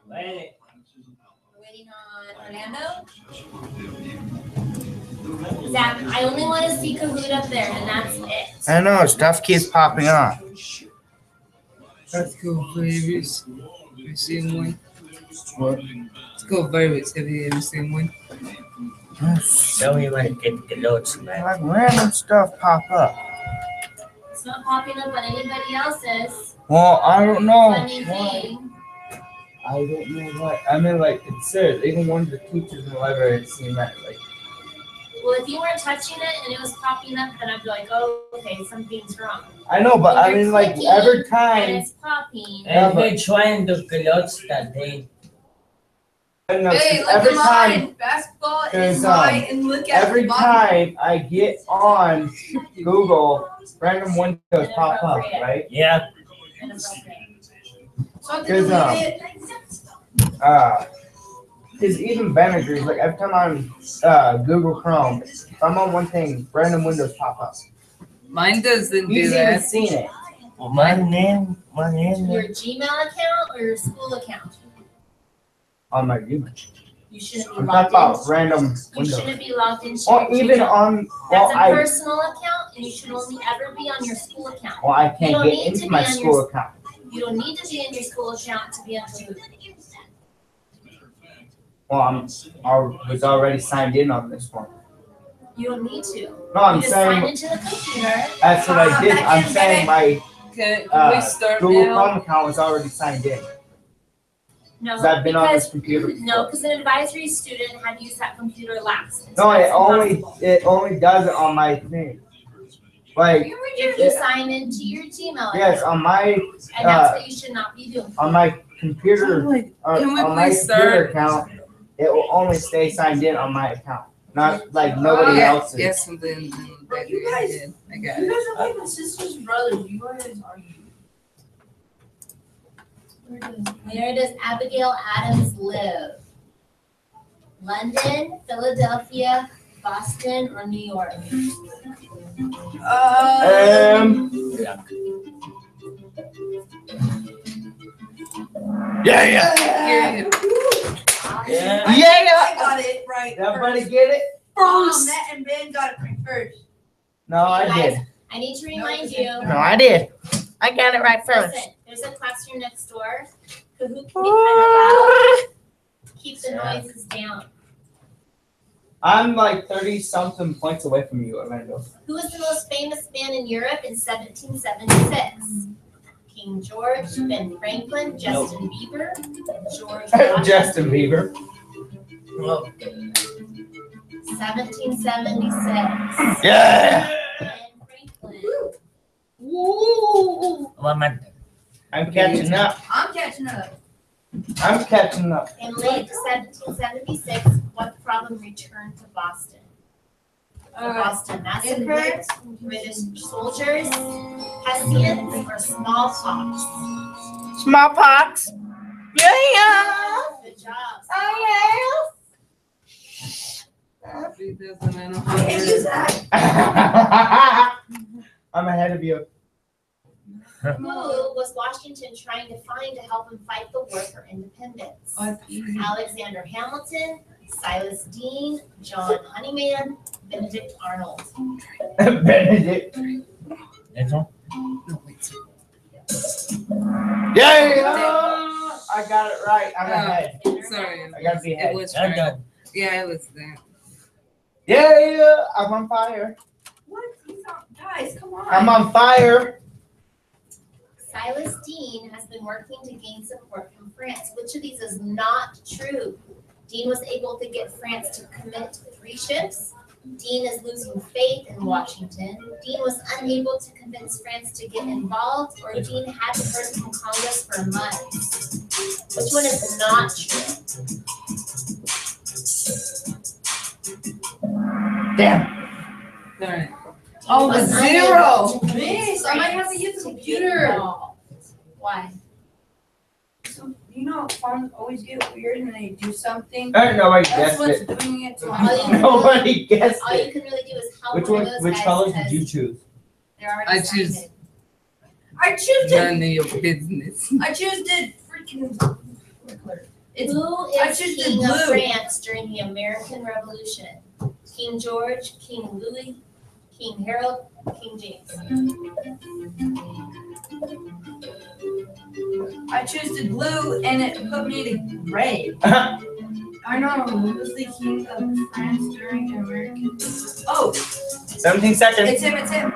We're waiting on Orlando. Zach, I only want to see Kahoot up there, and that's it. I know, stuff keeps popping up. Let's go favorites. You seen one? What? Let's go favorites. Have you ever seen one? So we want to get the notes, man. Like random stuff pop up. It's not popping up on anybody else's. Well, I don't know. Funny thing. I don't know what. I mean, like, it says, even one of the teachers in the library had seen that. Like, Well, if you weren't touching it and it was popping up, then I'd be like, oh, okay, something's wrong. I know, but I mean, like, every And time. it's popping. And we're trying to close that day. I don't know, Hey, 'cause look every at time. mine. Basketball There's, is mine, and look at Every the bottom. time I get on Google, random windows pop up, right? Yeah. Inappropriate. So I There's, delete it. Because even Ben agrees, like, every time I'm Google Chrome, if I'm on one thing, random windows pop up. Mine doesn't do He's even that. seen it. My name. Your Gmail account or your school account? On my Gmail. You shouldn't be I'm logged talking about in. random You windows. shouldn't be logged into Or your even Gmail. on, That's well, a personal account, and you should only ever be on your school account. I You can't don't get need to into be my on school your- account. You don't need to be in your school account to be on Kahoot. Well, I was already signed in on this one. You don't need to. No, I'm You just sign saying, into the computer. that's what I did. I'm saying my Can we start Google now? Chrome account was already signed in. No, Because I've been on this because computer before. no, because an advisory student had used that computer last. And No, so it that's only impossible. does it on my thing. Like, If you sign into your Gmail yes, account, on my and that's what you should not be doing. on my computer Can we on my please computer start? account, it will only stay signed in on my account, not like nobody Yeah, else's. yes, and then Bro, that you I guys- did. I got You it. guys are like my sister's brothers. You guys are you. Where does Abigail Adams live? London, Philadelphia, Boston, or New York? Yeah. Yeah. Yeah. I got it right. Everybody first. get it? Matt and Ben got it right first. No, I did. I need to remind you. No, I did. I got it right first. Listen, there's a classroom next door. Kahoot can get kind of loud. Keep the noises down. I'm like 30 something points away from you, Orlando. Who was the most famous man in Europe in 1776? King George, Ben Franklin, Justin Bieber, George Washington. Justin Bieber. Well, 1776. Yeah. Ben Franklin. one month. I'm catching up. I'm catching up. I'm catching up. In late 1776, what problem returned to Boston? The Boston Massacre, British soldiers, Hessians, or smallpox? Smallpox. Yeah. Good job. He doesn't, I don't I can't have use it. that. I'm ahead of you. Who was Washington trying to find to help him fight the war for independence? Oh, it's easy. Alexander Hamilton, Silas Deane, John Honeyman, Benedict Arnold. Benedict. Next one. No, wait. Yeah. I got it right. I'm Oh. ahead. Sorry. I gotta be It ahead. was I'm right. done. Yeah, it was that. Yeah. I'm on fire. What? He's not, guys, come on. I'm on fire. Silas Deane has been working to gain support from France. Which of these is not true? Deane was able to get France to commit 3 ships. Deane is losing faith in Washington. Deane was unable to convince France to get involved, or Deane hadn't heard from Congress for months. Which one is not true? Damn. Sorry. Oh, Deane was the unable zero. to convince Miss, I might have to France use the get computer. involved. Why? So, you know, farms always get weird when they do something. Nobody That's guessed what's it. doing it to All me. you- Nobody guessed All you it. can really do is help Which one one? of those Which guys colors did because you choose? they're already I signed choose- in. I choose to. None of your business. I choose to freaking. It's Who I is choose the king of blue. France during the American Revolution? King George, King Louis, King Harold, King James. I choose the blue, and it put me to red. I know. Who was the king of France during the American? Oh, 17 seconds. it's him. It's him.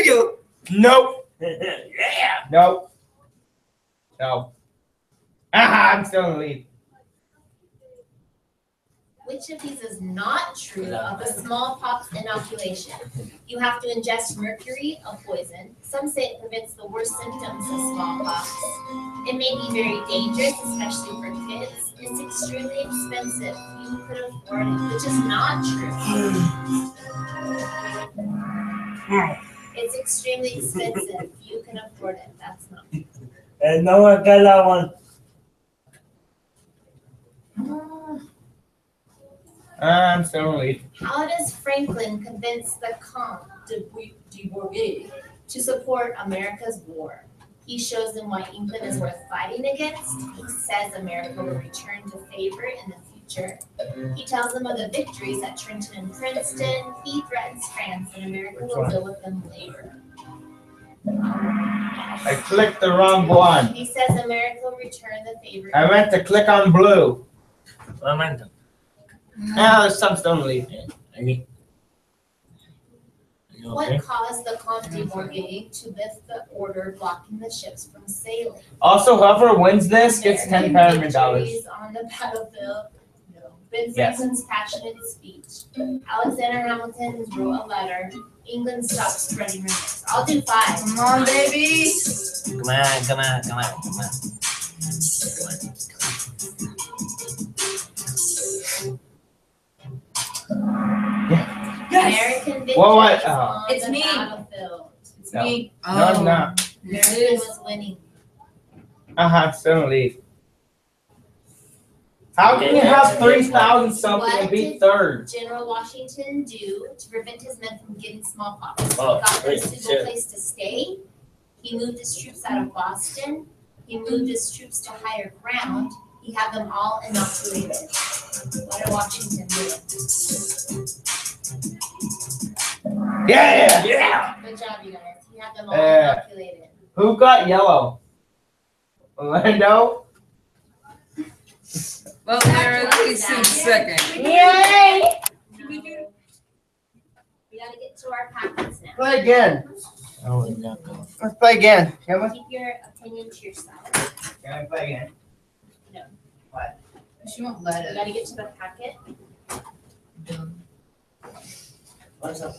Yeah. Nope. Yeah. Nope. No. Aha, I'm still in the lead. Which of these is not true of the smallpox inoculation? You have to ingest mercury, a poison. Some say it prevents the worst symptoms of smallpox. It may be very dangerous, especially for kids. It's extremely expensive. You could afford it, which is not true. It's extremely expensive. You can afford it. That's not true. And no one got that one. I'm still in the lead. How does Franklin convince the Comte de Bourget to support America's war? He shows them why England is worth fighting against. He says America will return to favor in the future. He tells them of the victories at Trenton and Princeton. He threatens France and America will deal with them later. I clicked the wrong one. He says America will return the favor. I meant to click on blue. Momentum. Now there's some still in the lead. I mean. You okay? What caused the Comte de Bourget to lift the order blocking the ships from sailing? Also, whoever wins this gets $10 American $10. victories on the battlefield. No. Ben Yes. Franklin's passionate speech. Alexander Hamilton wrote a letter. England stopped spreading rumors. I'll do 5. Come on, baby. Come on, come on, come on, come on. American victories What? on It's the me. battlefield. It's No. me. No, I'm not. American was winning. I'm still in the lead. How can you have 3,000 something and be third? General Washington do to prevent his men from getting smallpox? He Oh, got them a wait, suitable shit. place to stay. He moved his troops out of Boston. He moved his troops to higher ground. He had them all inoculated. What did Washington do? Yeah. Yeah. Good job, you guys. He had them all Yeah. inoculated. Who got yellow? Orlando? Well, they're at least in second. Yay! We gotta get to our packets now. Play again. Oh, it's not going. Let's play again. Can we? Keep your opinion to yourself. Can we play again? She won't let We it. gotta get to the packet. What's up?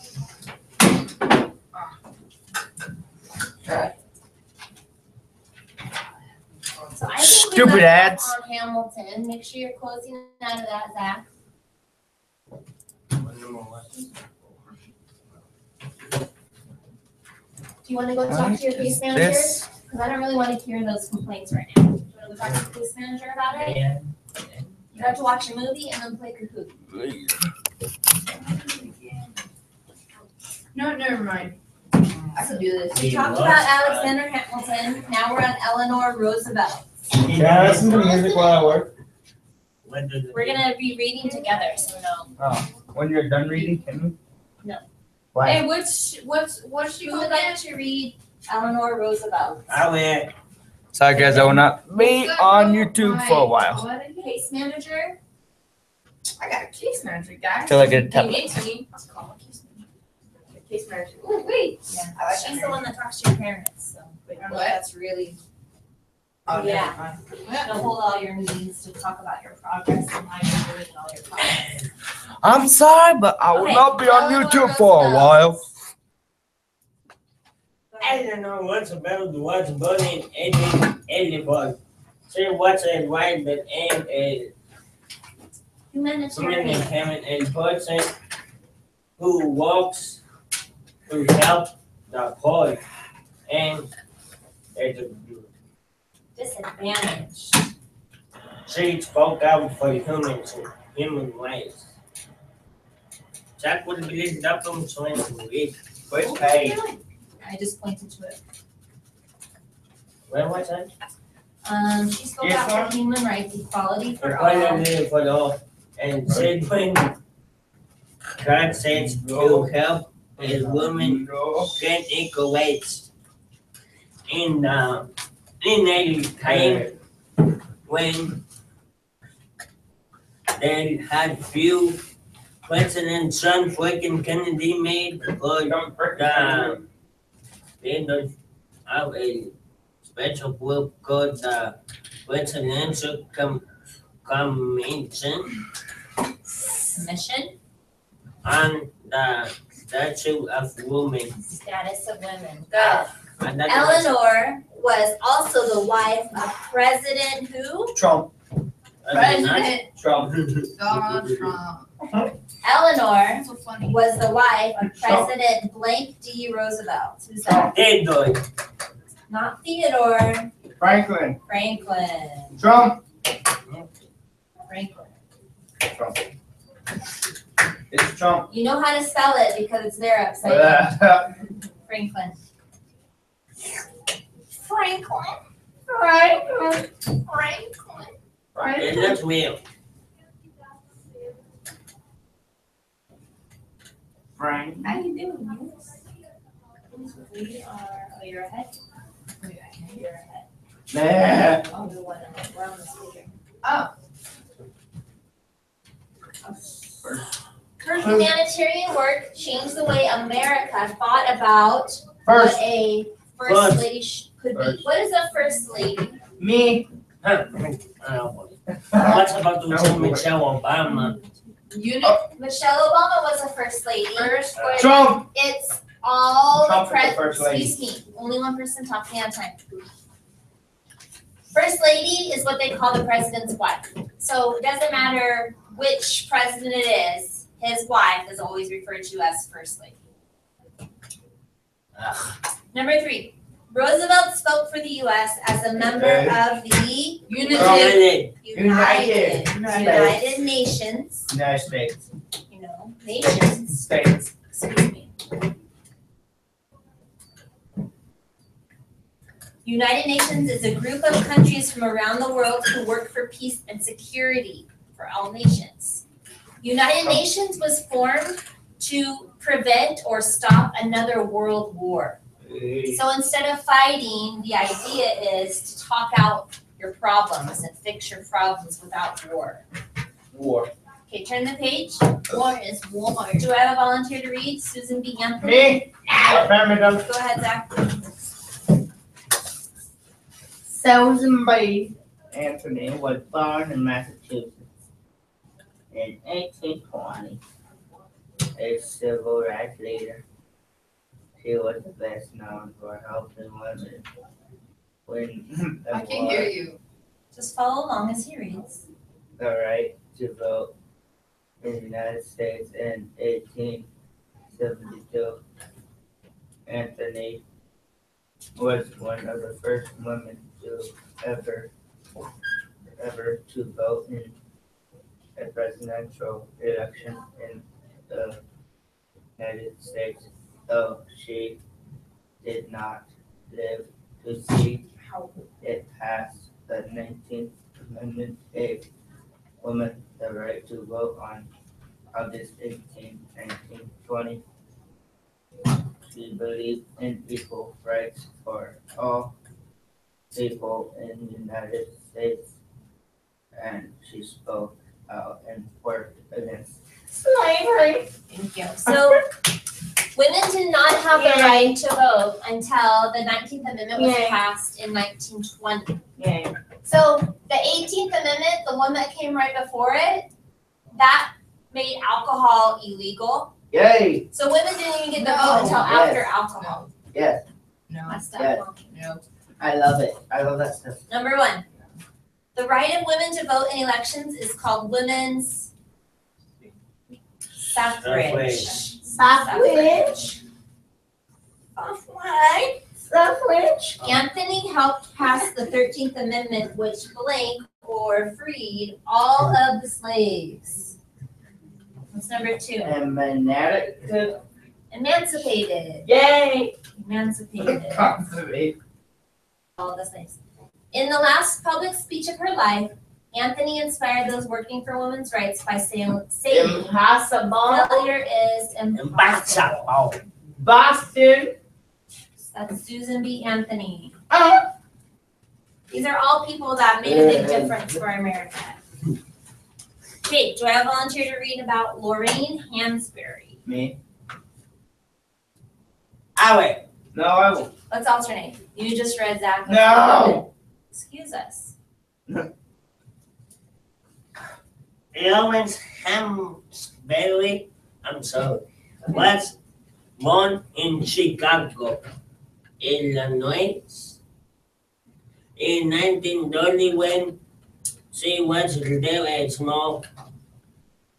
So I think we Stupid left ads. off on Hamilton. Make sure you're closing out of that, Zach. What number was it? Do you wanna go talk to your case manager? This. Cause I don't really wanna hear those complaints right now. Do you wanna go talk to the case manager about it? Yeah. You have to watch a movie and then play Kahoot. No, never mind. I can do this. We talked about Alexander Hamilton, now we're on Eleanor Roosevelt. Yeah, listen to music while I work. When does it? We're gonna be reading together, so no. Oh, when you're done reading, can we? No. Why? Hey, what's she Who would like to read Eleanor Roosevelt? I went. Sorry guys, I will not be on YouTube for a while. What? Case manager? I got a case manager, guys. Till I get a They tablet. gave to me. Let's call a case manager. Case manager. Oh, wait. Yeah. I like She's that the one that talks to your parents, so. What? That's really, Oh, Yeah. never mind. she'll hold all your meetings to talk about your progress and how you're doing all your progress. I'm sorry, but I will Okay, not be on Eleanor YouTube for a Roosevelt. while. I don't know what's about the watch button anybody. Say what's a right but and a Humanitarian. human and person who walks to help the poor and Disadvantage. she spoke out for human rights. Jack would believe that comes when we Which What are you page? doing? I just pointed to it. Where was that? She spoke Yes, out ma'am. for human rights, equality for all. Equality for all, and said when God says to help his women get equal rights. In a time when they had few President John Franklin Kennedy made for the they don't have a special group called the Presidential Commission Commission, on the Statue of Women. status of women. Good. And that was Eleanor was also the wife of President who? Trump. President Trump. Donald Trump. Eleanor So funny. was the wife of President blank D. Roosevelt. Who's that? They do it. Not Theodore, Franklin. Franklin. Trump. Franklin. Trump. It's Trump. You know how to spell it because it's there upside down. Franklin. Franklin. Franklin. Franklin. It looks real. Frank. How you doing? We are, oh, you're ahead? You're ahead. Nah. Oh, the one, we're on the speaker. Oh. Her humanitarian work changed the way America thought about First, what a first First. lady could be. First. What is a first lady? me. What's about to tell Michelle Obama? Michelle Obama was a first lady. First lady. Trump. It's all Trump the is the first lady. excuse me, only one person talking at a time. First lady is what they call the president's wife. So it doesn't matter which president it is, his wife is always referred to as first lady. Number 3, Roosevelt spoke for the U.S. as a member of the United United Nations, United States. nations, States. excuse me. United Nations is a group of countries from around the world who work for peace and security for all nations. United Nations was formed to prevent or stop another world war. So instead of fighting, the idea is to talk out your problems and fix your problems without war. War. Okay, turn the page. War is war. Do I have a volunteer to read? Susan B. Anthony? Me. Affirmative. Go ahead, Zach. Susan B. Anthony was born in Massachusetts in 1820. A civil rights leader. She was best known for helping women win I can hear you. Just follow along as he reads. the right to vote in the United States in 1872. Anthony was one of the first women to ever to vote in a presidential election in the United States, though she did not live to see it passed. The 19th Amendment gave women the right to vote on August 18, 1920. She believed in equal rights for all people in the United States, and she spoke out and worked against slavery. Thank you. So, women did not have the right to vote until the 19th Amendment was passed in 1920. Yeah. So, the 18th Amendment, the one that came right before it, that made alcohol illegal. Yay! So, women didn't even get to No. vote until Yes. after alcohol. Yes, No. That's Yes. that. No. I love it. I love that stuff. Number 1, the right of women to vote in elections is called women's suffrage. Suffrage. Suffrage. Anthony helped pass the 13th Amendment, which blank or freed all of the slaves. What's number 2? And magnetic. Emancipated. Yay! Emancipated. All this nice. In the last public speech of her life, Anthony inspired those working for women's rights by saying Impossible. failure is impossible. Impossible. Boston. That's Susan B. Anthony. Uh, These are all people that made a big difference for America. Okay, do I have a volunteer to read about Lorraine Hansberry? Me? I wait. No, I won't. Let's alternate. You just read Zach. No. Excuse us. Lawrence Hansberry, I'm sorry, was born in Chicago, Illinois, in 1930 when she was still a small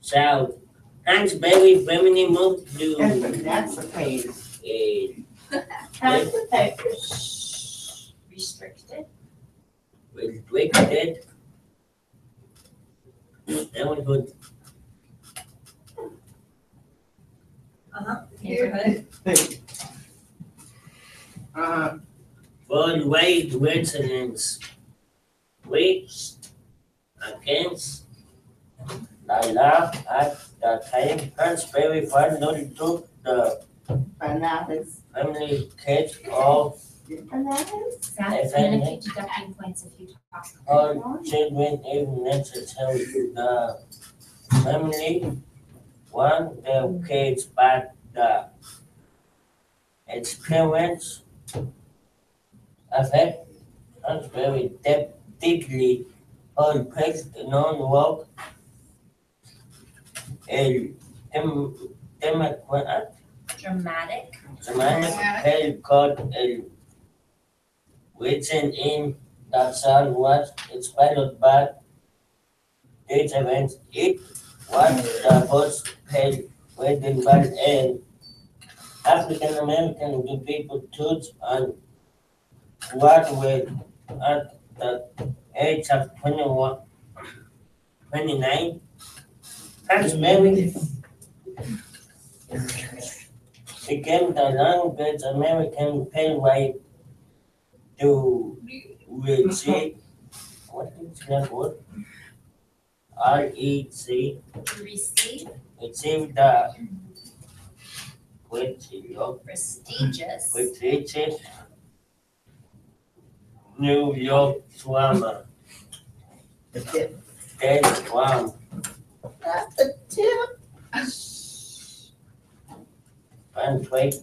child. Hansberry's family moved to Emancipated. Restricted. restricted. That was good. Neighborhood. For white residents, which against the law at the time, Hansberry finally took the family case of Zach's gonna keep deducting points if you talk. all children if necessary. The family won their case, but the experience affect Hansberry deeply. Her past non-work a Democrat Dramatic. held court written in the Sun was inspired by these events. It was the first held written by an African American people choose on Broadway at the age of 29. Hansberry became the longest American playwright to receive, what is that word? REC, Receive. received the Prestigious. prestigious New York drama. The tip. That's drama. That's the tip. Patrick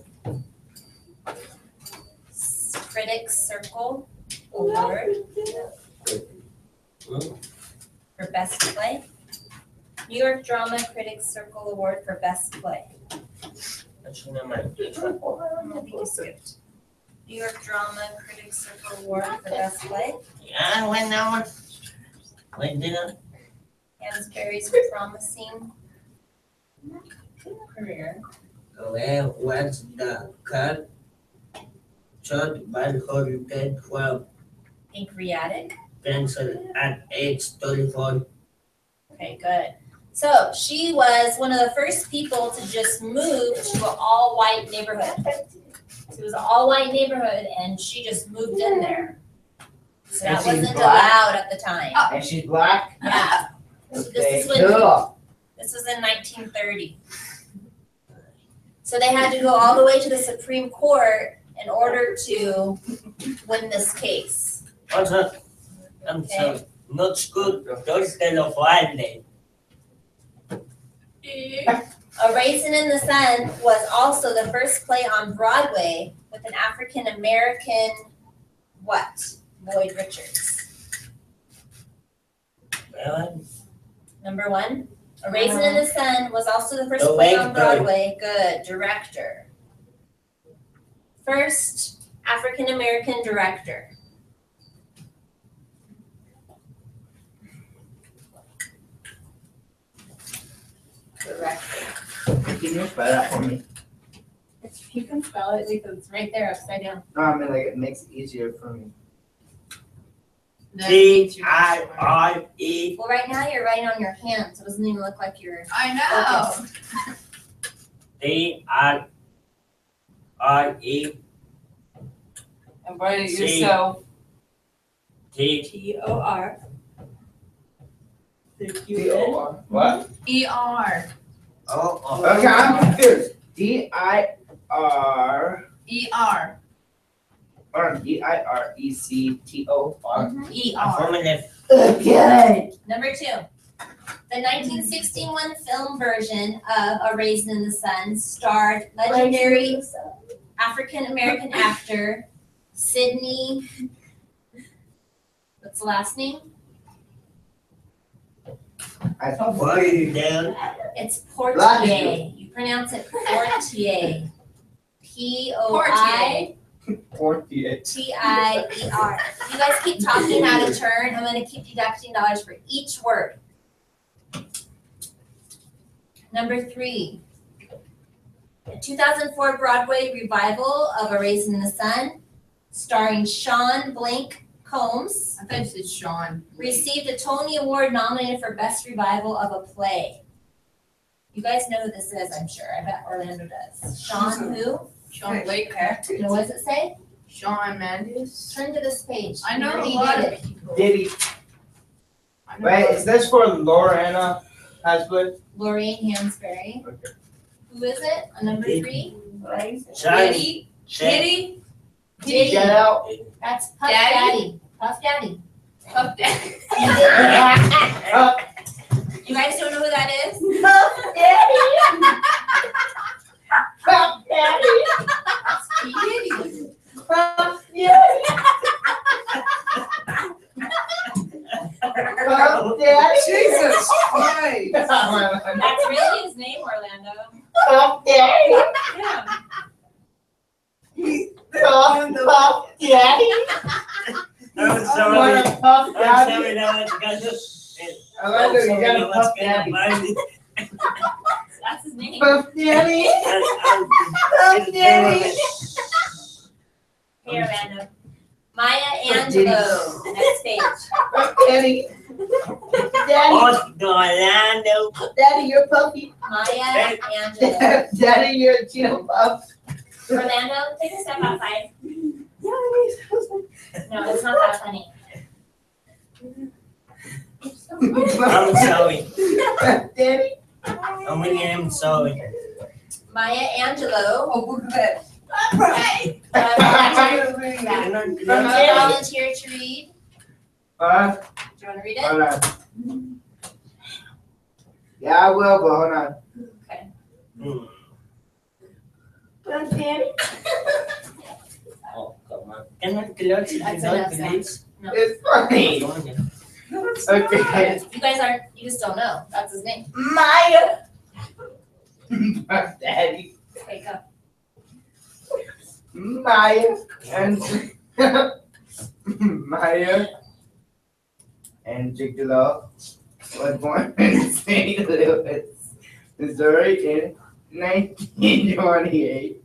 Critics Circle Award for Best Play. New York Drama Critics Circle Award for Best Play. That's not my I think you skipped. New York Drama Critics Circle Award for Best Play. Yeah, when that one. When dinner. Hansberry's promising career. Where was the cut shot by hurricane from Pancreatic. cancer at age 34? Okay, good. So she was one of the first people to just move to an all-white neighborhood. So it was an all-white neighborhood, and she just moved in there. So that And she's wasn't black? allowed at the time. And she's black? Yeah, Okay, This is when- cool. this was in 1930. So they had to go all the way to the Supreme Court in order to win this case. What's up? I'm sorry. Not good. Those kind of wild name. A Raisin in the Sun was also the first play on Broadway with an African American, what? Lloyd Richards. Well, Number one. A Raisin in the Sun was also the first The play on Lake Broadway. Good. Director. First African American director. Director. Can you spell that for me? You can spell it because it's right there upside down. No, I mean, like, it makes it easier for me. G-I-R-E. Well, right now you're writing on your hand, so it doesn't even look like you're. I know. focused. D-R-E. R-E-T And write it See. yourself. T-O-R. D-O-R. What? E-R. O Okay, I'm confused. D-I-R E-R. or D-I-R-E-C-T-O-R. E-R. affirmative. Okay. Number 2. The 1961 film version of A Raisin in the Sun starred legendary African-American actor Sidney, what's the last name? Why are you down? It's Last Portier. You pronounce it Portier. P-O-I Portier. T-I-E-R. You guys keep talking out of turn. I'm going to keep deducting dollars for each word. Number 3. The 2004 Broadway revival of A Raisin in the Sun, starring Sean Blank Combs, I thought you said Sean. received a Tony Award nominated for Best Revival of a Play. You guys know who this is, I'm sure. I bet Orlando does. Sean who? Sean Blake. No, what does it say? Sean Mendes. Turn to this page. I You know a already lot did of it. people. Diddy. I know Wait, is this for Lorena Haswood? Lorraine Hansberry. Okay. Who is it? Number 3? Shiny. Kitty. Diddy. Get out. That's Puff Daddy? Daddy. Puff Daddy. Puff Daddy. You guys don't know who that is? Puff Daddy. Puff Daddy. Kitty. Puff Daddy. Puff Daddy. Jesus Christ. That's really his name, Orlando. Puff Daddy. Yeah. Puff Daddy. I'm I sorry. want a Puff I'm Daddy. sorry, now it's got to. Orlando, you got a Puff Daddy. That's his name. Puff Daddy. Puff Daddy. Hey, Orlando. Maya Angelou. Next page. Puff Daddy. Daddy. Orlando. Daddy, you're puffy. Maya Angelou. Daddy, you're a Cheeto Puff. Orlando, take a step outside. No, it's not that funny. I'm sorry. Daddy. I'm sorry. Maya Angelou. Oh, look at that. Volunteer to read. Do you want to read it? Hold on. Yeah, I will, but hold on. Puff Daddy. Oh, come on. Can I close it? That's Not enough, please. No. It's funny. Okay. You guys aren't, you just don't know. That's his name. Maya. Puff Daddy. Wake up. Maya and Maya Angelou was born in St. Louis, Missouri in 1928.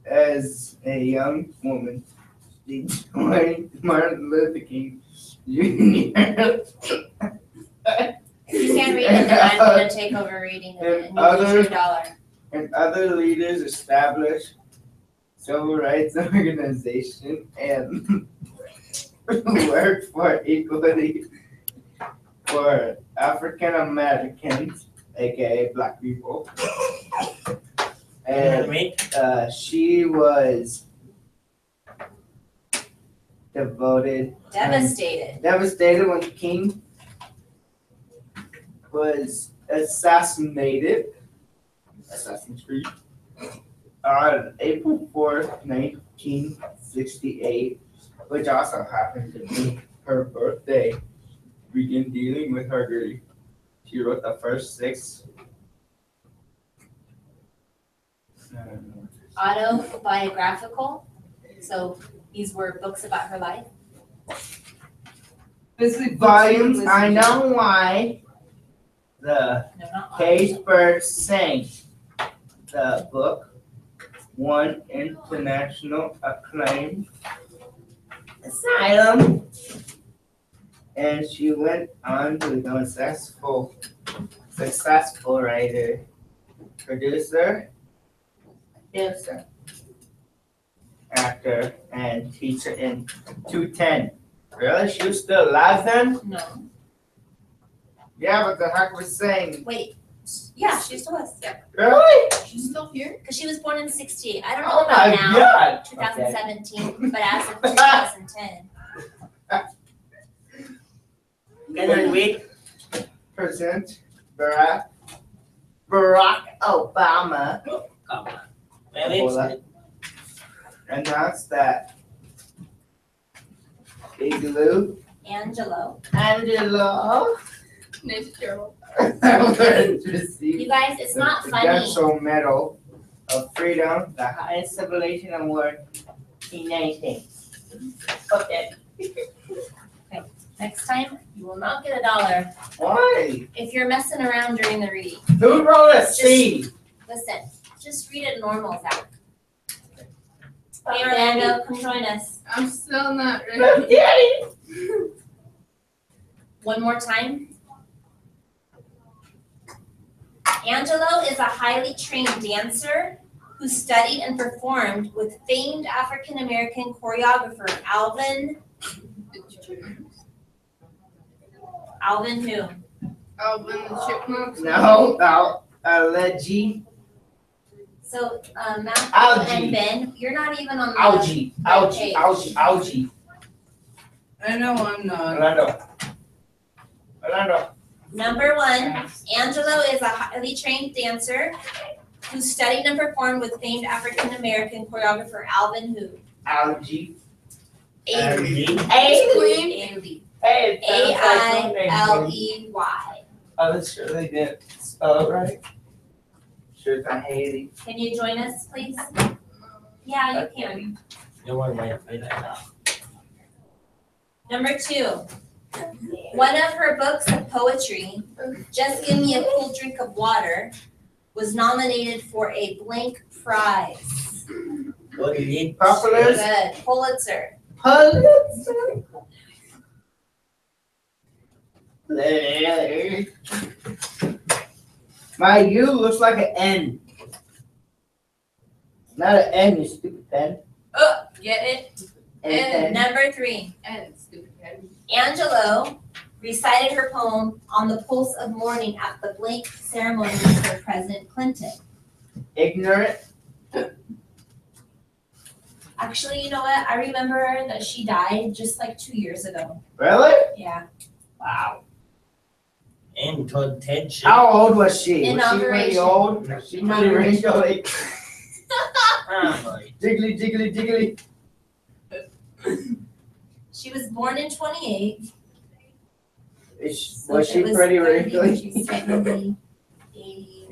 As a young woman, she joined Martin Luther King Jr. If you can't read it, then I'm gonna take over reading it and you lose your dollar. and other leaders established civil rights organization and worked for equality for African Americans, aka Black people. And she was devastated when King was assassinated. Assassin's Creed. On April 4th, 1968, which also happened to be her birthday, began dealing with her grief. She wrote the first 6. Autobiographical. So these were books about her life. Basically, Volumes. I know why the No, not all. Caseburg sang the book won international acclaim. Asylum. And she went on to become a successful writer, producer, dancer, actor, and teacher in 210. Really? She was still alive then? No. Yeah, but the heck was saying. Wait. Yeah, she still was. Yeah. Really? She's still here? Because she was born in 68. I don't know Oh about my now, god! 2017, but as of 2010. Can I read? President Barack Obama Come on. Where is it? announced that Igloo Angelo. Angelo Name's Carol. received You guys, it's not the funny. Getchell Medal of Freedom, the highest civilization award in anything. Okay. Next time, you will not get $1 Why? if you're messing around during the reading. Who wrote a C? Listen, just read it normal, Zach. Hey, Orlando, come join us. I'm still not ready. Daddy! One more time. Angelo is a highly trained dancer who studied and performed with famed African-American choreographer Alvin who? Alvin the Chipmunks. No, Algae. So, Matthew Algae. and Ben, you're not even on the Algae. page. Algae. I know I'm not. Orlando. Number 1, Angelo is a highly trained dancer who studied and performed with famed African-American choreographer Alvin who? Algae. Ailey. Ailey. Hey, Ailey. I was sure they didn't spell it right. Sure, it's not Haley. Can you join us, please? Yeah, you can. You want my favorite now? Number 2, one of her books of poetry, Just Give Me a Cool Drink of Water, was nominated for a blank prize. What do you need? Popular. Good. Pulitzer. My U looks like an N. Not an N, you stupid pen. Oh, get it? N. Number 3, And stupid head. Angelo recited her poem On the Pulse of Morning at the blank ceremony for President Clinton. Ignorant. Actually, you know what? I remember that she died just like 2 years ago. Really? Yeah. Wow. Intention. How old was she? Was she really Inauguration. old? She really wrinkly. Ah, boy. Jiggly, jiggly, jiggly. She was born in 28. Was she pretty 30, wrinkly? She's 70, 80.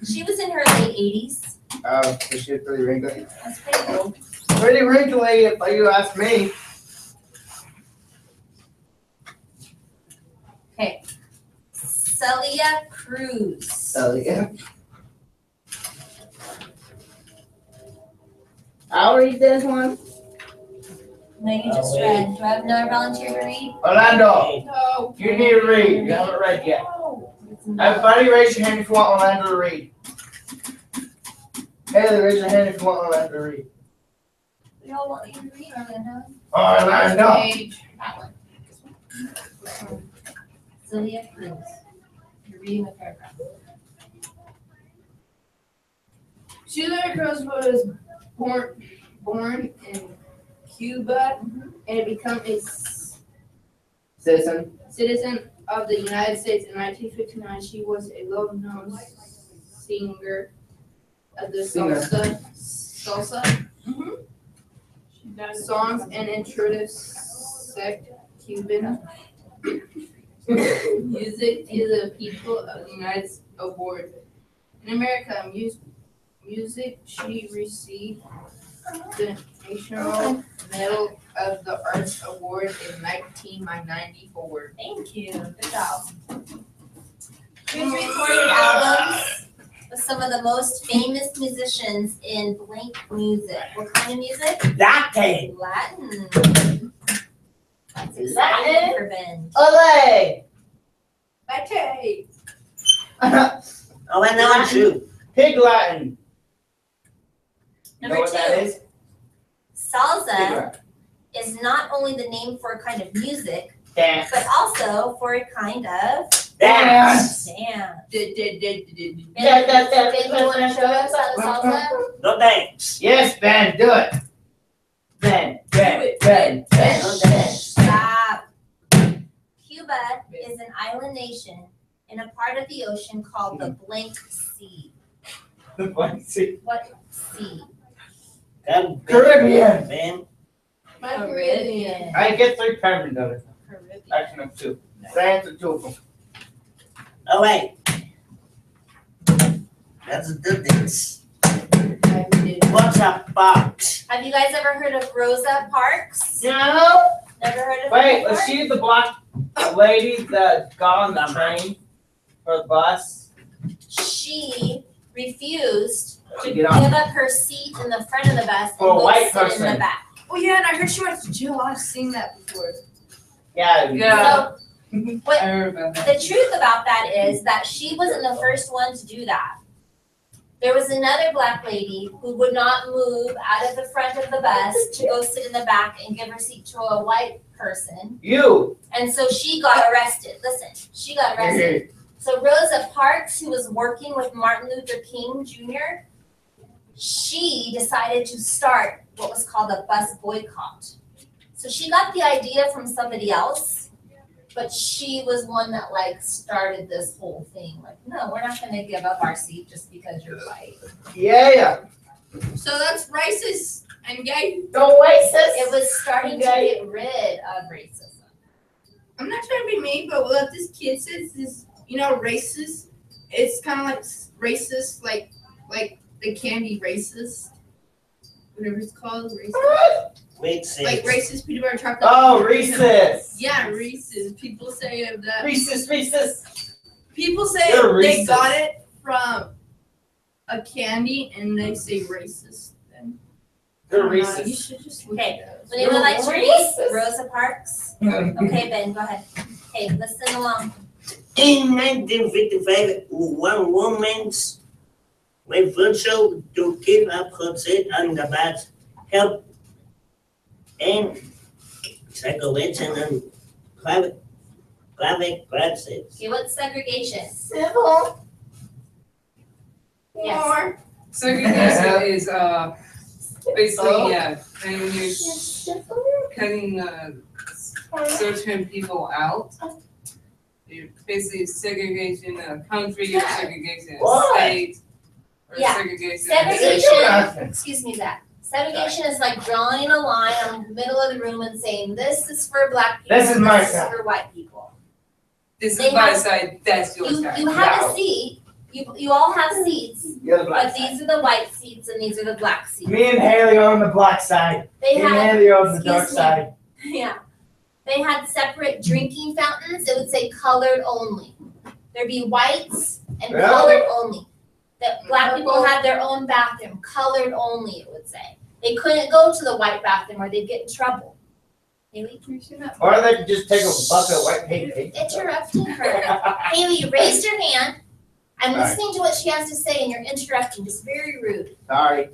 She was in her late 80s. Oh, so she was pretty wrinkly. That's pretty old. Pretty wrinkly, if you ask me. Okay. Celia Cruz. Yeah. I'll read this one. No, you just wait. read. Do I have another volunteer to read? Orlando, No. you need to read. You haven't read yet. Everybody raise your hand if you want Orlando to read. Haley, raise your hand if you want Orlando to read. We all want you to read, Orlando. Orlando. Page. That one. Celia Cruz. You're reading the paragraph. Celia Cruz was born in Cuba and became a Citizen. citizen of the United States in 1959. She was a well-known singer of the salsa songs and introduced Cuban music to the people of the United States award. In America, music, she received the National Medal of the Arts Award in 1994. Thank you. Good job. Cruz recorded albums with some of the most famous musicians in blank music. What kind of music? Latin. Latin. That's exciting for Ben. Ole! Okay. Oh, and now I'm too. Pig Latin. You know Number what that two, is? salsa is not only the name for a kind of music, Dance. but also for a kind of Dance. dance. Yeah, Ben, you wanna show us how to salsa? No thanks. Yes, Ben, do it. Ben. No thanks. Stop. Cuba is an island nation in a part of the ocean called the Blank Sea. What sea? Caribbean. Ben. Caribbean. I get 3 Caribbean dollars. Caribbean. Actually, no, 2. France and 2 of them. All right. Let's do this. What's a box? Have you guys ever heard of Rosa Parks? No. Never heard of Wait, her was before? she the black lady that got on the train or the bus? She refused to Get give on. up her seat in the front of the bus and For a go white sit in person. the back. Oh yeah, and I heard she went to jail. I've seen that before. Yeah. Yeah. So what I heard about that. the truth about that is that she wasn't the first one to do that. There was another black lady who would not move out of the front of the bus to go sit in the back and give her seat to a white person. You. And so she got arrested. Listen, she got arrested. So Rosa Parks, who was working with Martin Luther King Jr., she decided to start what was called a bus boycott. So she got the idea from somebody else, but she was one that like started this whole thing. Like, no, we're not gonna give up our seat just because you're white. Yeah. So that's racist and gay. Don't waste It this. was starting to get rid of racism. I'm not trying to be mean, but what this kid says is, racist. It's kind of like racist, like the candy racist, whatever it's called, racist. Wait, say. Like racist peanut butter chocolate. Oh, Reese's. Yeah, Reese's. People say of that. Reese's. People say You're they racist. got it from a candy, and they say racist. Then They're You Reese's. should just look Okay. at those. Would anyone like to read Racist. Rosa Parks? Okay, Ben, go ahead. Okay, listen along. In 1955, one woman went virtual to give up her seat on the bus, help and segregation and private classes. Okay, what's segregation? Civil. Yes. Segregation is basically when you're cutting certain people out. You're basically segregation of country or segregation of What? state or Yeah. segregation. Segregation, excuse me, Zach. Segregation is like drawing a line on the middle of the room and saying, this is for black people, This is my this is side. for white people. This They is my have- side, that's your You side. have Yeah. a seat, you all have seats, You're the black but side. these are the white seats and these are the black seats. Me and Haley are on the black side. They Me and had, Haley are on the dark excuse me. side. yeah, they had separate drinking fountains, it would say colored only. There'd be whites and Really? colored only. That black people had their own bathroom, colored only, it would say. They couldn't go to the white bathroom or they'd get in trouble. Haley, Or they could just take a bucket of white paint. interrupting her. Haley, you raised your hand. I'm Sorry. listening to what she has to say and you're interrupting, just very rude. Sorry.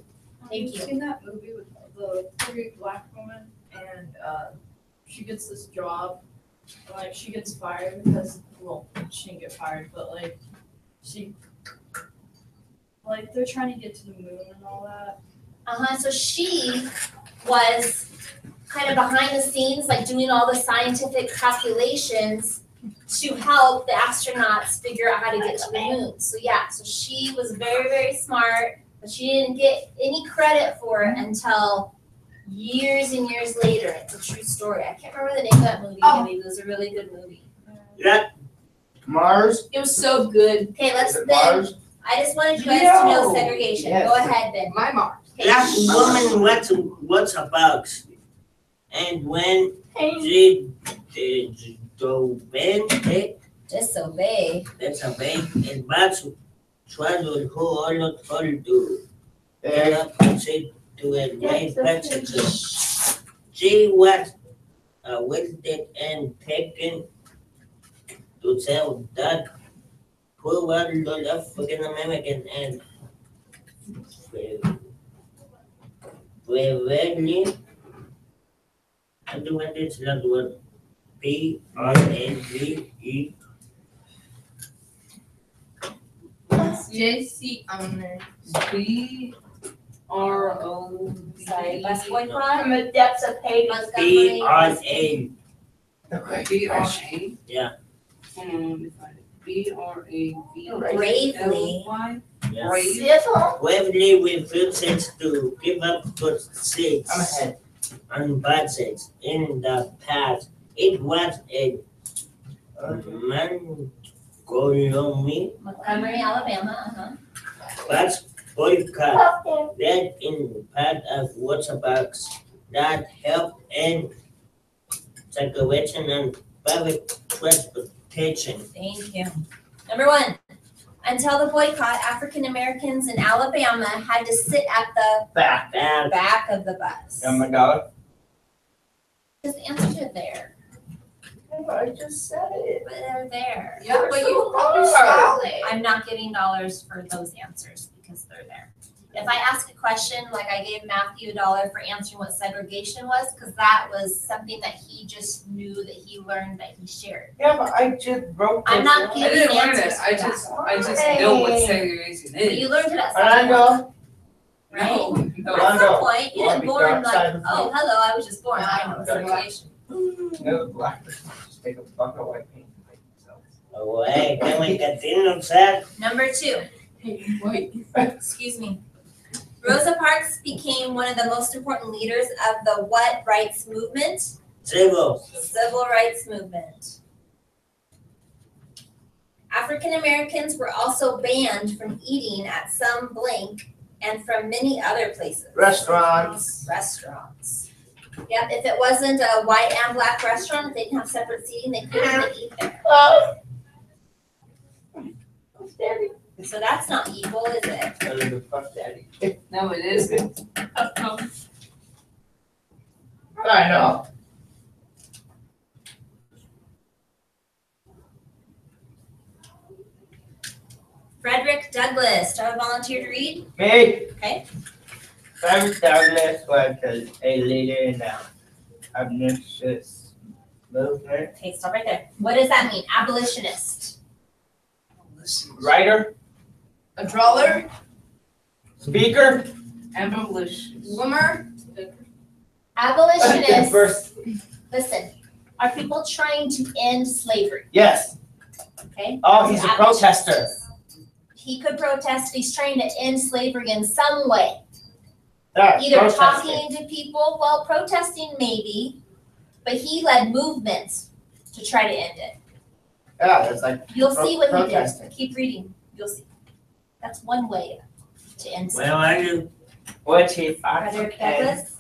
Thank you. Seen that movie with the pretty black woman, and she gets this job, and, like she gets fired because, well, she didn't get fired, but like they're trying to get to the moon and all that. So she was kind of behind the scenes, like doing all the scientific calculations to help the astronauts figure out how to get to the moon. So yeah, so she was very, very smart, but she didn't get any credit for it until years and years later. It's a true story. I can't remember the name of that movie, Oh. maybe it was a really good movie. Yeah, Mars? It was so good. Okay, let's Is it then, Mars? I just wanted you guys to know No. segregation. Yes. Go ahead, Ben. My mom. Okay. black woman what's a box, and when she disobeyed, Disobey. el box swallowed who all told to Eh, get up and say to a white passenger. She was arrested and taken to sell that poor world African American and Waverly. And the one that's not word P-R-A-V-E. JC owner. B-R-O-V. Sorry, bus boycott. From the depths of Hades. Montgomery. P-R-A. B-R-A? Yeah. Hold on, let me find it. B-R-A-V. Bravely. L-Y? Yeah. Brave. Civil. Waverly refuses to give up good seats I'm ahead. on budgets. In the past, it was a Montgomery Montgomery, Alabama, bus boycott that in part of waterbucks that help in segregation and public transportation. Thank you. Number 1, until the boycott, African Americans in Alabama had to sit at the Back. That back of the bus. Oh my God. Just answer it there, I just said it. but they're there. Yeah, but you hard. spell it. I'm not getting dollars for those answers because they're there. If I ask a question, like I gave Matthew $1 for answering what segregation was, because that was something that he just knew that he learned that he shared. Yeah, but I just wrote I'm not I giving didn't learn answers it, I for just that. know what segregation But is. you learned it at some Orlando. point, right? No, At no. Orlando, some point, you you wanna didn't be born dark like, side of oh, hello, I was just born, I know segregation. No, black person just take a bucket of white paint and paint themselves. away. Can we continue, sir? Number 2, Wait. excuse me. Rosa Parks became one of the most important leaders of the what rights movement? Civil. Civil rights movement. African Americans were also banned from eating at some blank and from many other places. Restaurants. Restaurants. Yep, if it wasn't a white and black restaurant, if they didn't have separate seating, they couldn't eat there. So that's not equal, is it? Fuck daddy. No, it isn't. I know. Frederick Douglass, do I have a volunteer to read? Me. Okay. Frederick Douglass was a leader in the abolitionist movement. Okay, stop right there. What does that mean? Abolitionist. Writer, A drawer, speaker, Abolition. swimmer, Abolitionists, verse. listen, are people trying to end slavery, Yes. okay? Oh, he's a protester. He could protest, he's trying to end slavery in some way. Yeah, Either protesting. talking to people, well, protesting maybe, but he led movements to try to end it. Yeah, that's like You'll see what he did. protesting. Keep reading, you'll see. That's one way to end slavery. Well, I do. what he fought Frederick against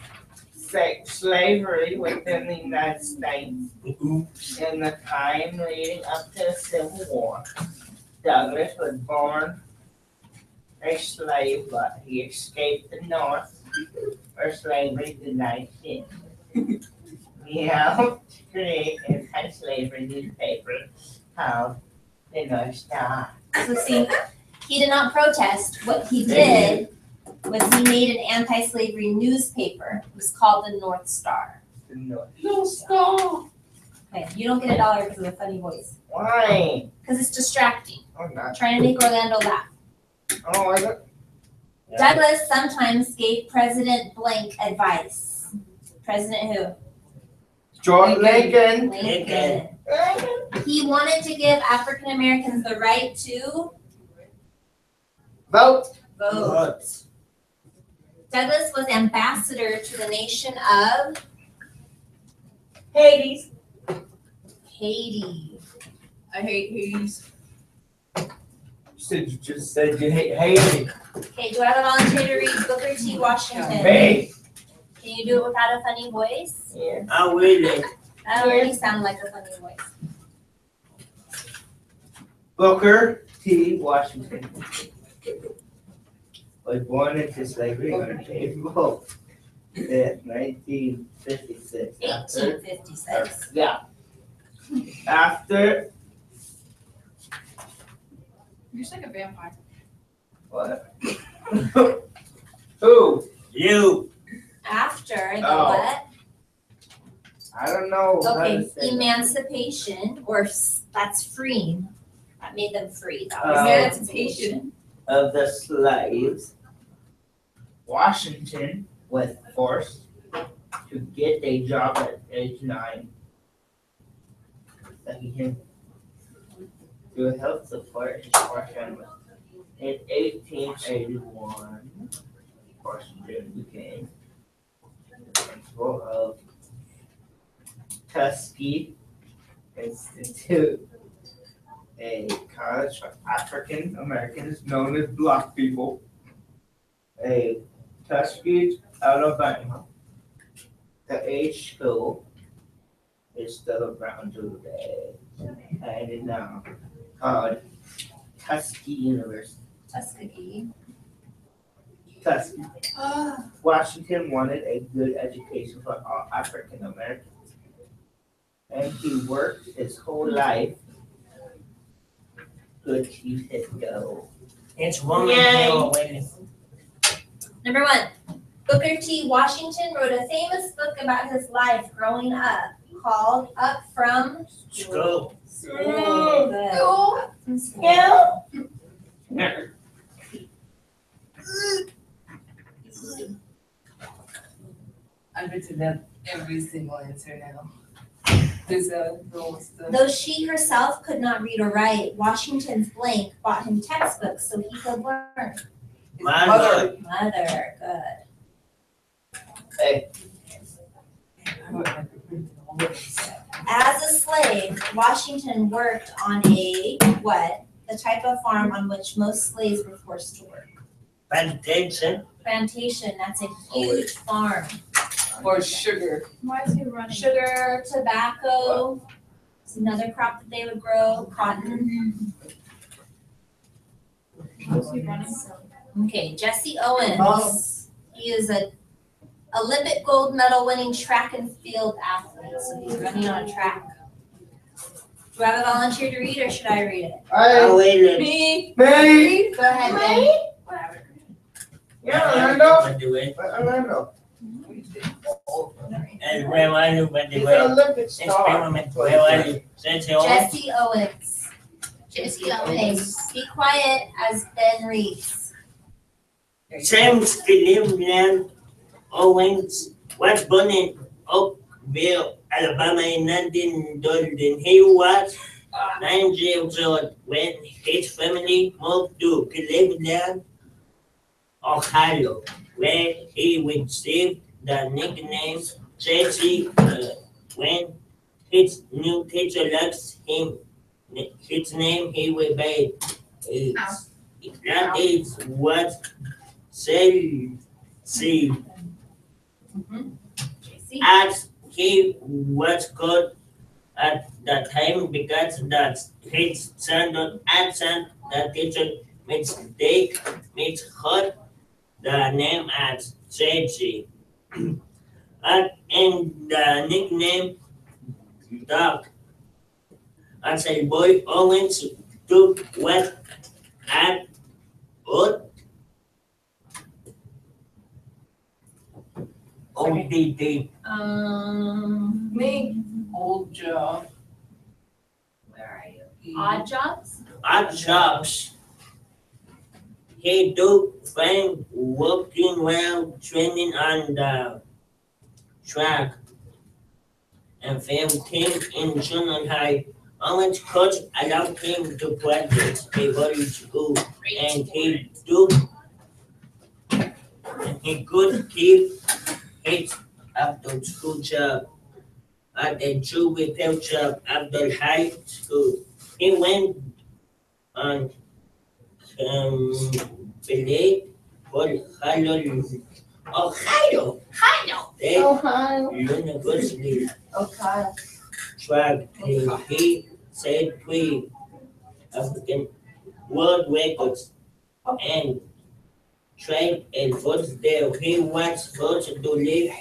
Douglass, slavery within the United States in the time leading up to the Civil War. Douglass was born a slave, but he escaped the North where slavery did not exist. He helped create an anti-slavery newspaper called the North Star. so see, he did not protest, what he did was he made an anti-slavery newspaper, it was called the North Star. The North. No, stop. Okay, you don't get $1 because of a funny voice, Why? because it's distracting, Oh, not. trying to make Orlando laugh. Oh, I don't. Douglass sometimes gave President blank advice. President who? George Lincoln. Lincoln. He wanted to give African Americans the right to Vote. vote. Douglass was ambassador to the nation of Hades. Haiti. I hate Hades. You just said you hate Haiti. Okay, do I have a volunteer to read Booker T. Washington? Me. Can you do it without a funny voice? Yeah. I read it. That already sounded like a funny voice. Booker T. Washington was born into slavery on April 5th, 1956. 1856. Yeah. After You're just like a vampire. what? Who? You. after the Oh. what? I don't know. how to Okay, say that. emancipation, or that's freeing. That made them free. That was Emancipation. Of the slaves, Washington was forced to get a job at age 9 so he can to help support his poor family. In 1881, Washington became the principal of Tuskegee Institute, a college for African Americans known as Black people. A Tuskegee, Alabama. The H school is still around today, and is now called Tuskegee University. Tuskegee. Tuskegee. Washington wanted a good education for all African Americans, and he worked his whole life to achieve his goal. It's woman Yay. power when Number 1, Booker T. Washington wrote a famous book about his life growing up called Up From school. Good. School. Up from School. I bet you that every single answer now. There's a little stuff. Though she herself could not read or write, Washington's blank bought him textbooks so he could learn. His Mother. Mother, good. Hey, I would have to print all of this. As a slave, Washington worked on a what? The type of farm on which most slaves were forced to work. Plantation. Plantation, that's a huge farm. Or sugar. Why is he running? Sugar, tobacco, it's another crop that they would grow, cotton. Why is he running? Okay, Jesse Owens. He is a Olympic gold medal winning track and field athlete, so he's running on a track. Do I have a volunteer to read or should I read it? Oh, wait, Me. Hey, Go ahead, Ben. Whatever. yeah, Orlando. By the way. Orlando. And where are you, by the He's way? an Olympic star. Experiment, where are you? Jesse Owens? Jesse Owens. Jesse Okay, Owens. be quiet as Ben reads. James Cleveland Owens was born in Oakville, Alabama in 1912. He was 9 years old when his family moved to Cleveland, Ohio, where he received the nickname Jesse when his new teacher asked him his name he obeyed. That is what Jesse Jesse. as he was called at the time because that his standard accent the teacher misheard the name as Jesse. And the nickname Doc. As a boy, Owens took what at what ODD. Me. Old job. Where are you? Odd jobs? Odd jobs. He took fame working while training on the track and failed him in junior high. Owens' coach allowed him to practice before school, and he could keep his after-school job at a Jew repair shop after high school. He went on played for Ohio State University track. He set 3 African world records and tried a first there. He was forced to leave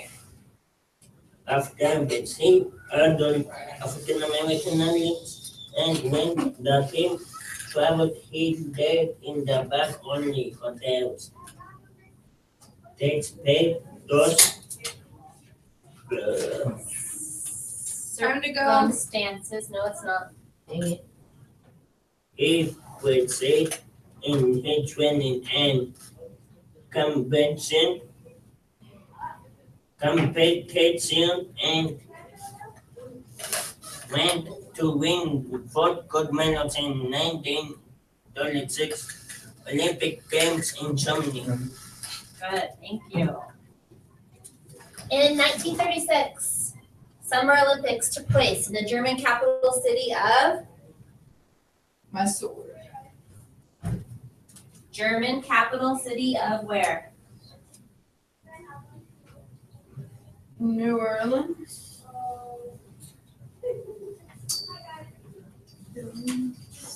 after he under African American athletes, and when the team traveled, he stayed in the back only hotels. Takes paid those Time to go. Circumstances, no, it's not. Dang it. If we say impeachment and convention, competition and went to win 4 gold medals in 1936 Olympic Games in Germany. Good, thank you. In 1936, Summer Olympics took place in the German capital city of My sword. German capital city of where? New Orleans.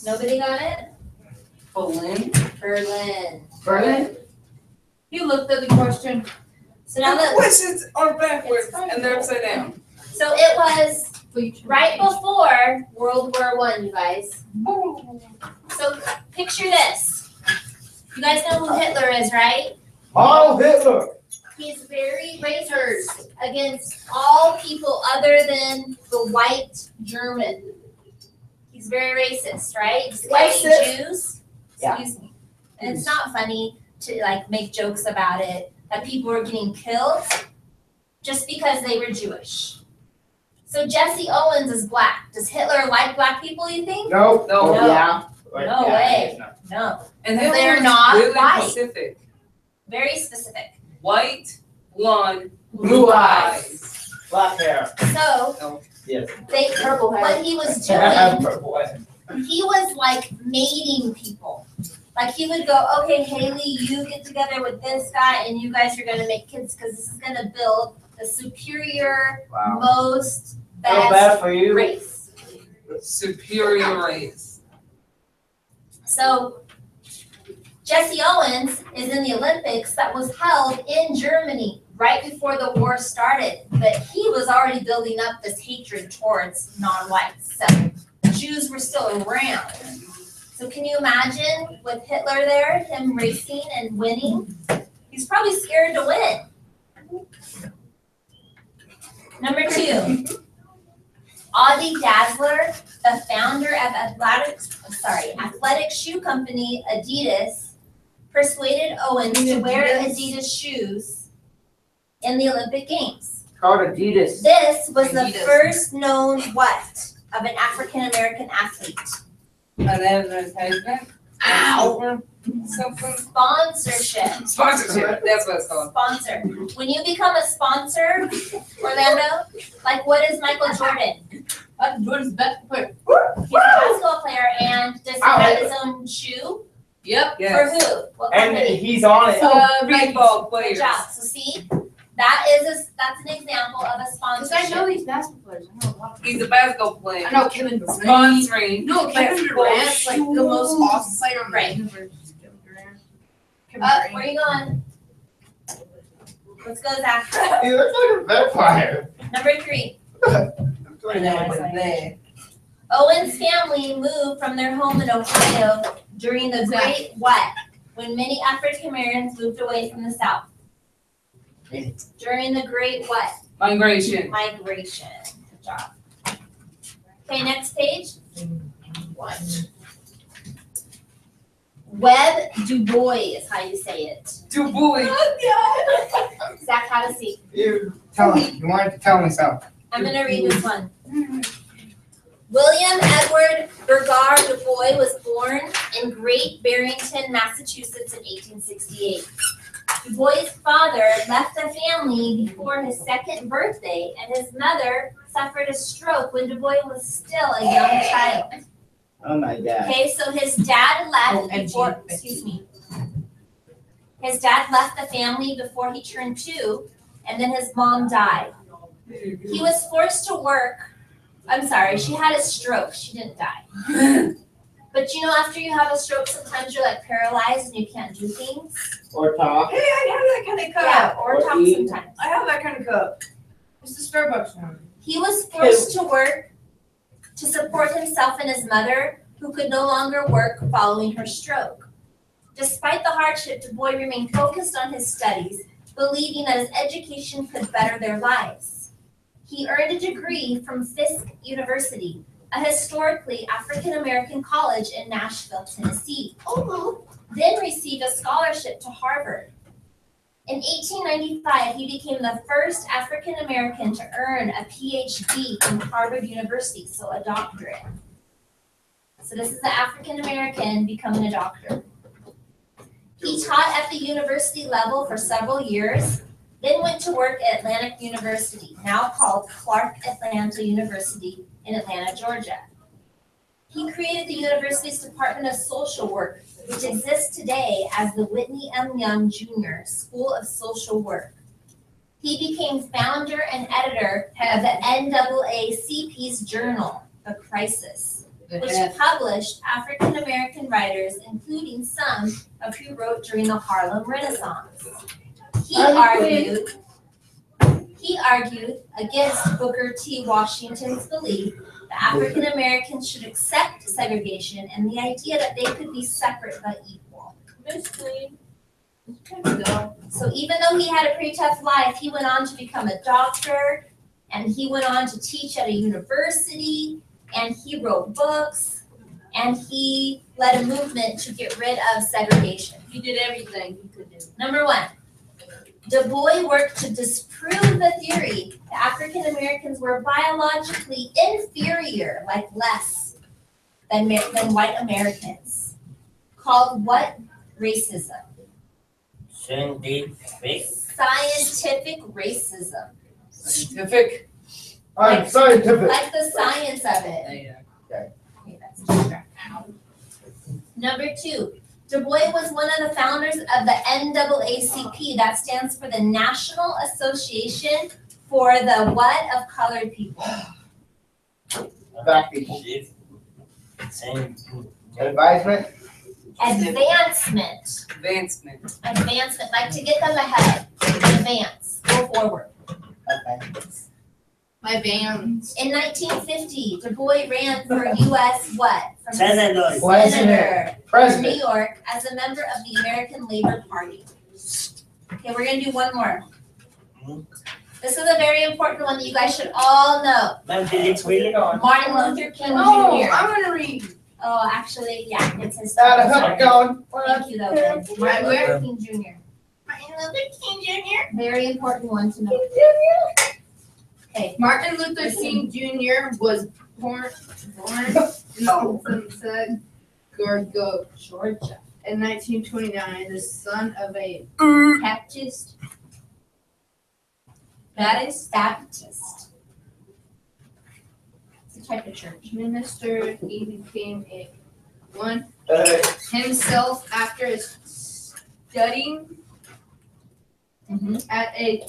Nobody got it? Berlin. Berlin. Berlin? You looked at the question. So now The the, questions are backwards It's fine. and they're upside down. so it was Please. right before World War I, you guys. So picture this. You guys know who Hitler is, right? Heil Hitler! He's very racist against all people other than the white German. He's very racist, right? He's fighting Racist? Jews. Yeah. Excuse me. And it's not funny to like make jokes about it, that people were getting killed just because they were Jewish. So Jesse Owens is black. Does Hitler like black people, you think? No. No. No. Yeah. No way. No. And They're Hitler was not really white. specific. Very specific. White, blonde, Blue eyes. Black hair. So Yes. they Purple hair. what he was Purple hair. doing, he was like mating people. Like he would go, okay, Haley, you get together with this guy and you guys are gonna make kids because this is gonna build the superior, Wow. most Feel best bad for you. race. superior race. So Jesse Owens is in the Olympics that was held in Germany right before the war started, but he was already building up this hatred towards non-whites. So Jews were still around. So can you imagine with Hitler there, him racing and winning? He's probably scared to win. Number 2, Ozzie Dassler, the founder of athletic shoe company Adidas, persuaded Owens to wear Adidas shoes in the Olympic Games. Called Adidas. This was the Adidas. first known what of an African American athlete? An advertisement. Ow! Something. Sponsorship. Sponsorship. That's what it's called. Sponsor. When you become a sponsor, Orlando, like what is Michael Jordan? Jordan's best player. He's a basketball player, and does he have his own shoe? Yep. For Yes. who? What And company? he's on it. Baseball Good players. job. So see, that's an example of a Because sponsorship. I know these basketball players. I know a lot of them. He's a basketball player. I know Kevin Durant. Sponsoring. No, Kevin Durant's like the most awesome player on the Right. universe. Kevin Durant. Kevin Where Durant. you going? Let's go, Zach. He looks like a vampire. Number 3. There. Owen's family moved from their home in Ohio during the Great What? When many African Americans moved away from the South. During the Great What? Migration. Migration. Good job. Okay, next page. 1. Webb Du Bois is how you say it. Du Bois. Zach, have a seat. You tell me. You wanted to tell me something. I'm gonna read this one. William Edward Burgar Du Bois was born in Great Barrington, Massachusetts in 1868. Du Bois' father left the family before his 2nd birthday, and his mother suffered a stroke when Du Bois was still a young child. Oh my God. Okay, so his dad left Oh, before, excuse me. His dad left the family before he turned 2, and then his mom died. He was forced to work. I'm sorry, she had a stroke. She didn't die. But you know, after you have a stroke, sometimes you're like paralyzed and you can't do things. Or talk. Hey, I have that kind of cup. Yeah, or Or talk eat. sometimes. I have that kind of cup. It's the Starbucks one. He was forced to work to support himself and his mother, who could no longer work following her stroke. Despite the hardship, Du Bois remained focused on his studies, believing that his education could better their lives. He earned a degree from Fisk University, a historically African-American college in Nashville, Tennessee. Then received a scholarship to Harvard. In 1895, he became the first African-American to earn a PhD from Harvard University, so a doctorate. So this is the African-American becoming a doctor. He taught at the university level for several years, then went to work at Atlantic University, now called Clark Atlanta University in Atlanta, Georgia. He created the university's Department of Social Work, which exists today as the Whitney M. Young Jr. School of Social Work. He became founder and editor of the NAACP's journal, The Crisis, which published African-American writers, including some of who wrote during the Harlem Renaissance. He argued against Booker T. Washington's belief that African Americans should accept segregation and the idea that they could be separate but equal. So even though he had a pretty tough life, he went on to become a doctor, and he went on to teach at a university, and he wrote books, and he led a movement to get rid of segregation. He did everything he could do. Number one, Du Bois worked to disprove the theory that African Americans were biologically inferior, like less than white Americans. Called what racism? Scientific. Scientific racism. Scientific. Like- Scientific. Like the science of it. Yeah. Okay, that's different. Number two, Du Bois was one of the founders of the NAACP, that stands for the National Association for the what of colored people? Black people. Scientific. Advisement. Advancement. Advancement. Like to get them ahead. Advance. Go forward. My bands. In 1950, Du Bois ran for U.S. what? From Senator. Senator for New President. York as a member of the American Labor Party. Okay, we're gonna do one more. This is a very important one that you guys should all know. Ma'am, did it really? Martin Luther King Oh, Jr. I'm gonna read. Oh, actually, yeah, it's his. Got a hook going. Thank you, though, Ben. Martin Where? Luther King Jr. Martin Luther King Jr. Very important one to know. Okay, Martin Luther King Jr. was born in said Georgia in 1929, the son of a Baptist. Baptist. It's a type of church. minister. He became one himself after studying at a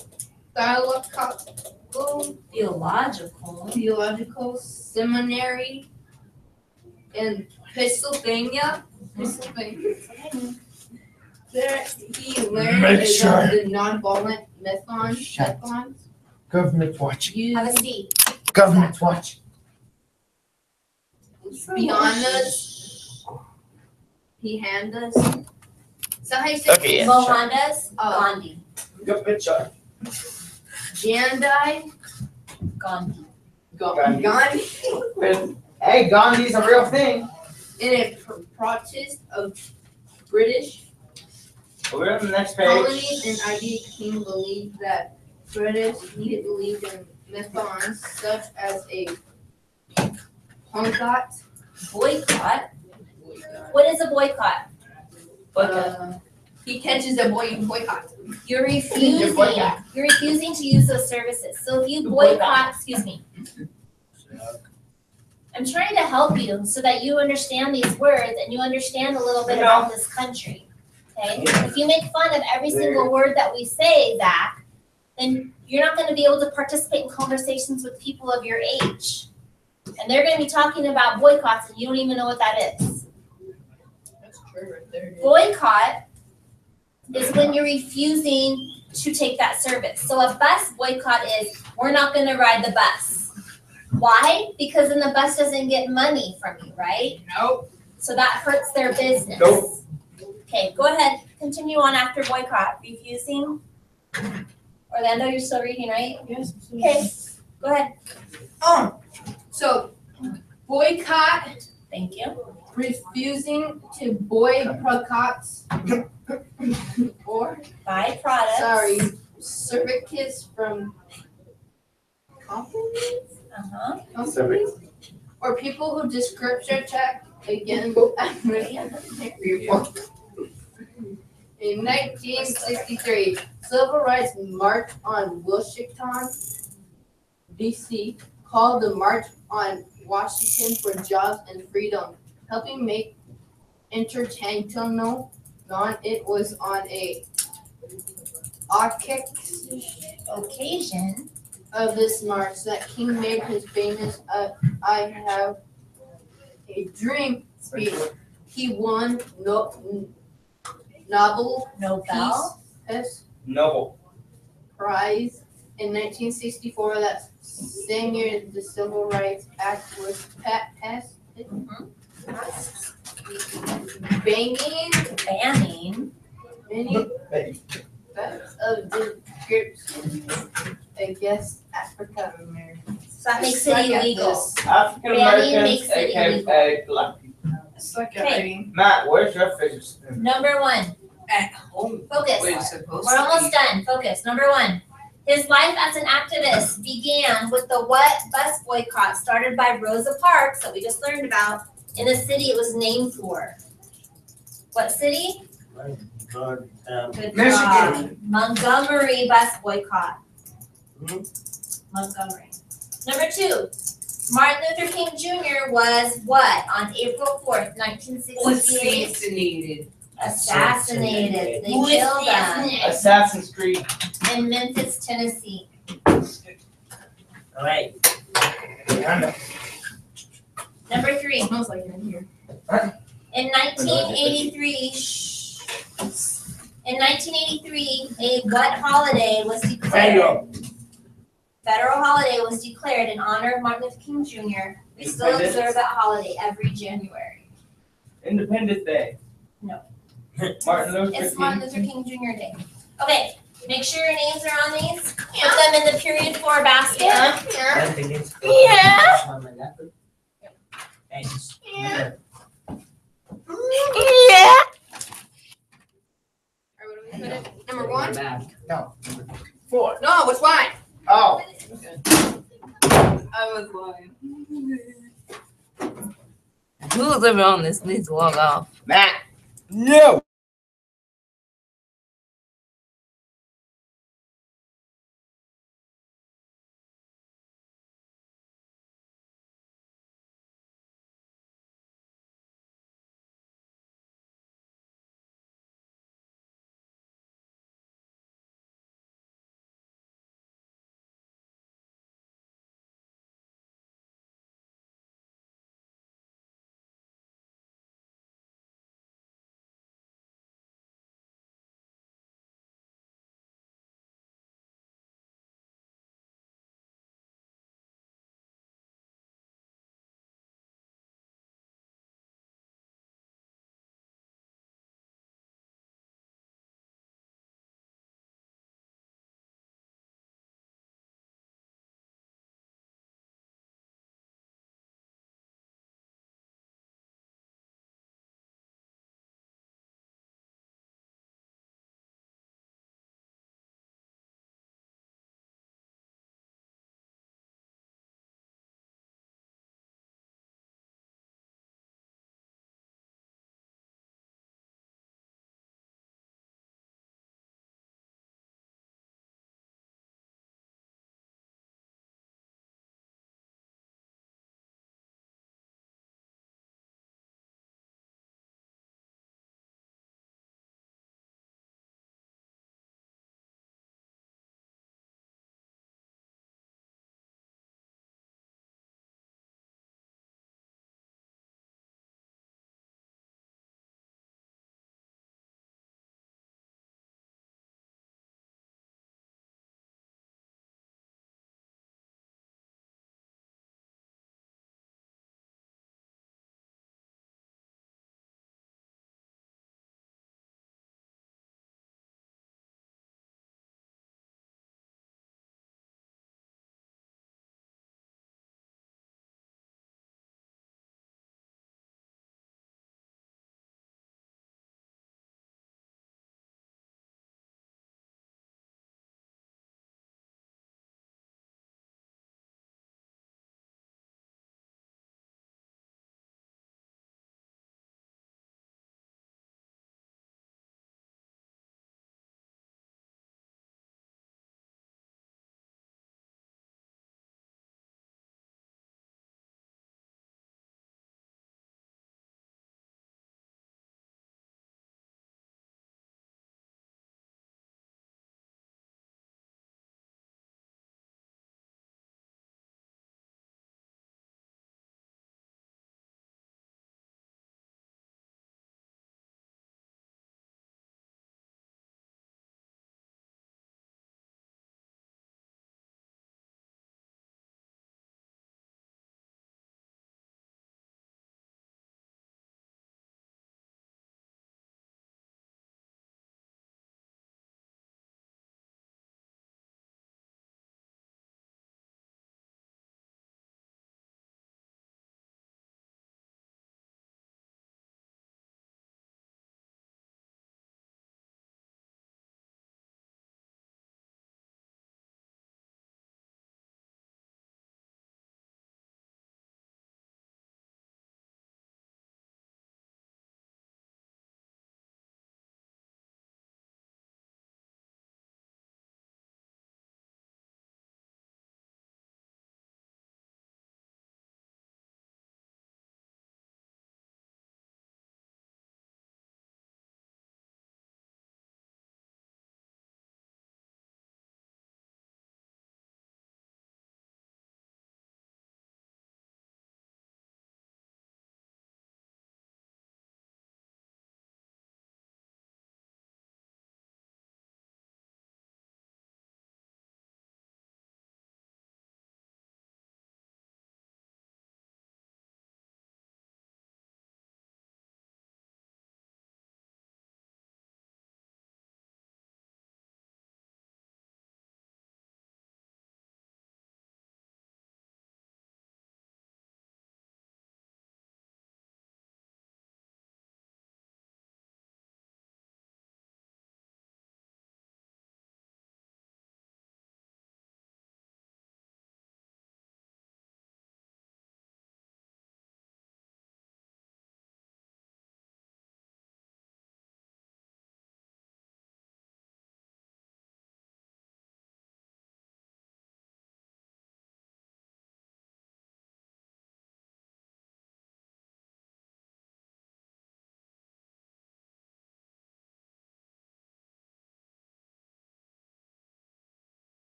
theological seminary in Pennsylvania. There he learned Make about sure. the nonviolent methods Government watching. Have a used seat. Government watching. beyond us. Behind us. So how you say Okay, yeah. Mohandas Oh. Gandhi. Good picture. Gandhi? Gandhi. Gandhi. Hey, Gandhi's a real thing. In a protest of British We're on the next colonies, page. and I.D. King believed that British needed to believe in methods such as a boycott. Boycott. What is a boycott? He catches a boy in boycott. You're refusing. boycott. You're refusing to use those services. So if you boycott, excuse me. I'm trying to help you so that you understand these words and you understand a little bit about this country. Okay? If you make fun of every single word that we say, Zach, then you're not going to be able to participate in conversations with people of your age. And they're going to be talking about boycotts and you don't even know what that is. That's true right there. Boycott is when you're refusing to take that service. So a bus boycott is, we're not going to ride the bus. Why? Because then the bus doesn't get money from you, right? Nope. So that hurts their business. Nope. Okay, go ahead. Continue on after boycott. Refusing. Orlando, you're still reading, right? Yes. Okay, Go ahead. So boycott, Thank you. refusing to boycotts or Buy products. sorry, certificates from companies, Uh-huh. or people who do scripture check again. In 1963, civil rights march on Washington, D.C., called the March on Washington for Jobs and Freedom, helping make international known. It was on a Occasion. of this march that King made his famous I Have a Dream speech. He won Nobel Nobel. Peace Noble. Prize in 1964. That same year, the Civil Rights Act was passed. Banning many facts of description against African Americans. So that makes it illegal. African Banning Americans, makes it aka black people. It's like Okay. Matt, where's your fidget spinner? Number one. At home. Focus. We're supposed We're to almost be. done. Focus. Number one. His life as an activist began with the what bus boycott started by Rosa Parks that we just learned about in a city it was named for. What city? God, Good Michigan. job. Montgomery bus boycott. Montgomery. Number two. Martin Luther King Jr. was what on April 4th, 1968? Assassinated. Assassinated. They Who is killed him assassinated? Assassin's Creed. in Memphis, Tennessee. all right. Number three. Smells like it in here. In 1983, a what holiday was declared? Federal holiday was declared in honor of Martin Luther King Jr. We still Independence? observe that holiday every January. Independence Day. No. Martin Luther It's King. Martin Luther King Jr. Day. Okay, make sure your names are on these. Put them in the period 4 basket. Yeah. Thanks. Alright, what do we put it? Number one? No. 4. No, it's fine. Oh. I was lying. Who's ever on this needs to log off. Matt. No.